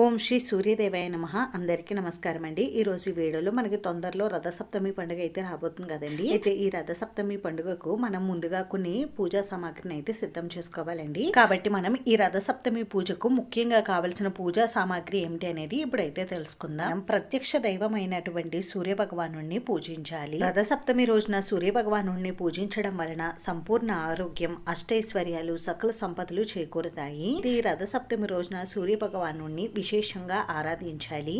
ఓం శ్రీ సూర్యదేవాయ నమః. అందరికీ నమస్కారం అండి. ఈ రోజు వీడియోలో మనకి తొందరలో రథసప్తమి పండుగ అయితే రాబోతుంది కదండి. అయితే ఈ రథసప్తమి పండుగకు మనం ముందుగా కొన్ని పూజా సామాగ్రిని అయితే సిద్ధం చేసుకోవాలండి. కాబట్టి మనం ఈ రథసప్తమి పూజకు ముఖ్యంగా కావలసిన పూజా సామాగ్రి ఏమిటి అనేది ఇప్పుడైతే తెలుసుకుందాం. ప్రత్యక్ష దైవమైనటువంటి సూర్య భగవాను పూజించాలి. రథసప్తమి రోజున సూర్య భగవాను పూజించడం వలన సంపూర్ణ ఆరోగ్యం, అష్టైశ్వర్యాలు, సకల సంపదలు చేకూరుతాయి. ఈ రథసప్తమి రోజున సూర్య భగవాను విశేషంగా ఆరాధించాలి.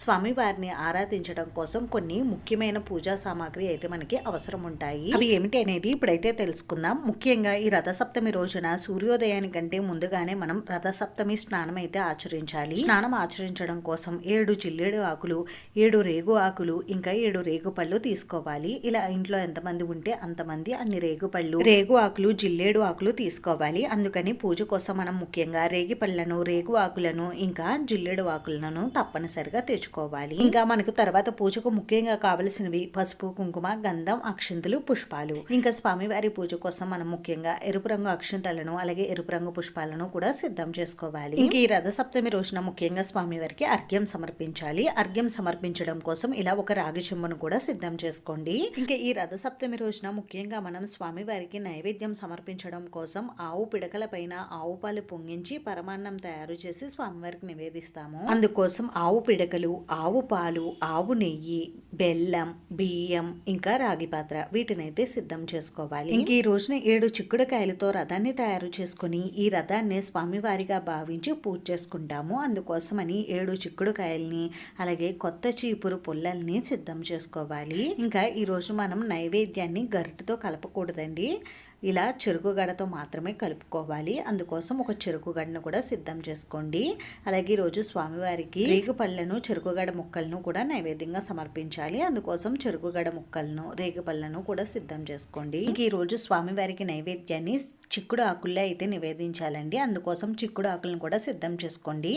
స్వామివారిని ఆరాధించడం కోసం కొన్ని ముఖ్యమైన పూజా సామాగ్రి అయితే మనకి అవసరం ఉంటాయి. అవి ఏమిటి అనేది ఇప్పుడైతే తెలుసుకుందాం. ముఖ్యంగా ఈ రథసప్తమి రోజున సూర్యోదయానికంటే ముందుగానే మనం రథసప్తమి స్నానం అయితే ఆచరించాలి. స్నానం ఆచరించడం కోసం 7 జిల్లేడు ఆకులు, 7 రేగు ఆకులు, ఇంకా 7 రేగు పళ్ళు తీసుకోవాలి. ఇలా ఇంట్లో ఎంతమంది ఉంటే అంతమంది అన్ని రేగు పళ్ళు, రేగు ఆకులు, జిల్లేడు ఆకులు తీసుకోవాలి. అందుకని పూజ కోసం మనం ముఖ్యంగా రేగి పళ్ళను, రేగు ఆకులను, ఇంకా జిల్లేడు ఆకులను తప్పనిసరిగా తెచ్చుకోవాలి. ఇంకా మనకు తర్వాత పూజకు ముఖ్యంగా కావలసినవి పసుపు, కుంకుమ, గంధం, అక్షింతలు, పుష్పాలు. ఇంకా స్వామివారి పూజ కోసం మనం ముఖ్యంగా ఎరుపు రంగు అక్షింతలను, అలాగే ఎరుపు రంగు పుష్పాలను కూడా సిద్ధం చేసుకోవాలి. ఇంక ఈ రథసప్తమి రోజున ముఖ్యంగా స్వామివారికి అర్ఘ్యం సమర్పించాలి. అర్ఘ్యం సమర్పించడం కోసం ఇలా ఒక రాగి చెంబును కూడా సిద్ధం చేసుకోండి. ఇంకా ఈ రథసప్తమి రోజున ముఖ్యంగా మనం స్వామివారికి నైవేద్యం సమర్పించడం కోసం ఆవు పిడకల పైన ఆవు పాలు పొంగించి పరమాన్నం తయారు చేసి స్వామివారికి నివేదిస్తాము. అందుకోసం ఆవు పిడకలు, ఆవు పాలు, ఆవు నెయ్యి, బెల్లం, బియ్యం, ఇంకా రాగి పాత్ర వీటినైతే సిద్ధం చేసుకోవాలి. ఇంక ఈ రోజున 7 చిక్కుడుకాయలతో రథాన్ని తయారు చేసుకుని ఈ రథాన్ని స్వామివారిగా భావించి పూజ చేసుకుంటాము. అందుకోసమని 7 చిక్కుడుకాయల్ని, అలాగే కొత్త చీపురు పుల్లల్ని సిద్ధం చేసుకోవాలి. ఇంకా ఈ రోజు మనం నైవేద్యాన్ని గరిటెతో కలపకూడదండి. ఇలా చెరుకు గడతో మాత్రమే కలుపుకోవాలి. అందుకోసం ఒక చెరుకు గడను కూడా సిద్ధం చేసుకోండి. అలాగే ఈరోజు స్వామివారికి రేగు పళ్ళను, చెరుకుగడ ముక్కలను కూడా నైవేద్యంగా సమర్పించాలి. అందుకోసం చెరుకుగడ ముక్కలను, రేగు పళ్ళను కూడా సిద్ధం చేసుకోండి. ఇంక ఈ రోజు స్వామివారికి నైవేద్యాన్ని చిక్కుడు ఆకుల్లో అయితే నివేదించాలండి. అందుకోసం చిక్కుడు ఆకులను కూడా సిద్ధం చేసుకోండి.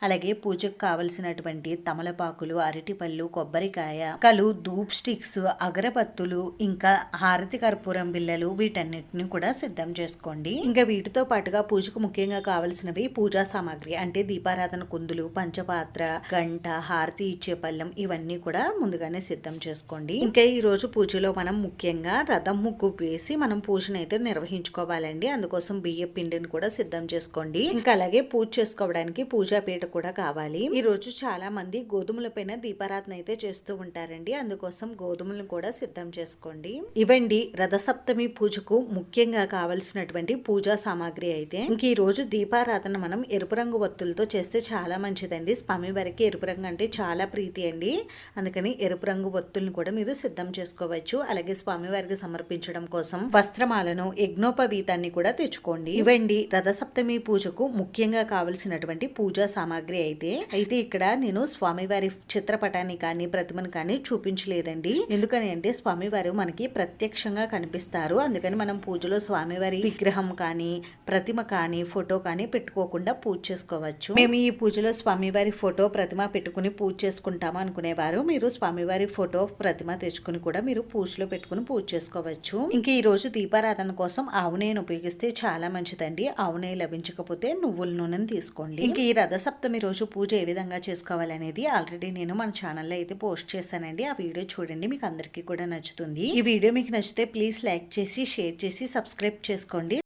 అలాగే పూజకు కావలసినటువంటి తమలపాకులు, అరటిపళ్ళు, కొబ్బరికాయ, కలు, ధూప్ స్టిక్స్, అగరబత్తులు, ఇంకా హారతి కర్పూరం బిళ్ళలు వీటన్నిటి కూడా సిద్ధం చేసుకోండి. ఇంకా వీటితో పాటుగా పూజకు ముఖ్యంగా కావలసినవి పూజా సామాగ్రి అంటే దీపారాధన కుందులు, పంచపాత్ర, గంట, హారతి ఇచ్చే పళ్ళెం ఇవన్నీ కూడా ముందుగానే సిద్ధం చేసుకోండి. ఇంకా ఈ రోజు పూజలో మనం ముఖ్యంగా రథం ముగ్గు వేసి మనం పూజను అయితే నిర్వహించుకోవాలండి. అందుకోసం బియ్య పిండిని కూడా సిద్ధం చేసుకోండి. ఇంకా అలాగే పూజ చేసుకోవడానికి పూజా పీట కూడా కావాలి. ఈ రోజు చాలా మంది గోధుమల పైన దీపారాధన అయితే చేస్తూ ఉంటారండి. అందుకోసం గోధుమలను కూడా సిద్ధం చేసుకోండి. ఇవండి రథసప్తమి పూజకు ముఖ్యంగా కావలసినటువంటి పూజా సామాగ్రి అయితే. ఇంక ఈ రోజు దీపారాధన మనం ఎరుపు రంగు ఒత్తులతో చేస్తే చాలా మంచిదండి. స్వామివారికి ఎరుపు రంగు అంటే చాలా ప్రీతి అండి. అందుకని ఎరుపు రంగు ఒత్తులను కూడా మీరు సిద్ధం చేసుకోవచ్చు. అలాగే స్వామివారికి సమర్పించడం కోసం వస్త్రమాలను, యజ్ఞోపవీతాన్ని కూడా తెచ్చుకోండి. ఇవండి రథసప్తమి పూజకు ముఖ్యంగా కావలసినటువంటి పూజా సామాగ్రి అయితే ఇక్కడ నేను స్వామివారి చిత్రపటాన్ని కానీ ప్రతిమను కానీ చూపించలేదండి. ఎందుకని అంటే స్వామివారు మనకి ప్రత్యక్షంగా కనిపిస్తారు. అందుకని మనం పూజలో స్వామివారి విగ్రహం కానీ, ప్రతిమ కానీ, ఫోటో కానీ పెట్టుకోకుండా పూజ చేసుకోవచ్చు. మేము ఈ పూజలో స్వామివారి ఫోటో, ప్రతిమ పెట్టుకుని పూజ చేసుకుంటాము అనుకునేవారు మీరు స్వామివారి ఫోటో, ప్రతిమ తెచ్చుకుని కూడా మీరు పూజలో పెట్టుకుని పూజ చేసుకోవచ్చు. ఇంక ఈ రోజు దీపారాధన కోసం ఆవు నెయ్యిని ఉపయోగిస్తే చాలా మంచిదండి. ఆవు నెయ్యి లభించకపోతే నువ్వుల నూనెను తీసుకోండి. ఇంక ఈ రథసప్తమి రోజు పూజ ఏ విధంగా చేసుకోవాలనేది ఆల్రెడీ నేను మన ఛానల్లో అయితే పోస్ట్ చేశానండి. ఆ వీడియో చూడండి, మీకు అందరికీ కూడా నచ్చుతుంది. ఈ వీడియో మీకు నచ్చితే ప్లీజ్ లైక్ చేసి, షేర్ చేసి, సబ్స్క్రైబ్ చేసుకోండి.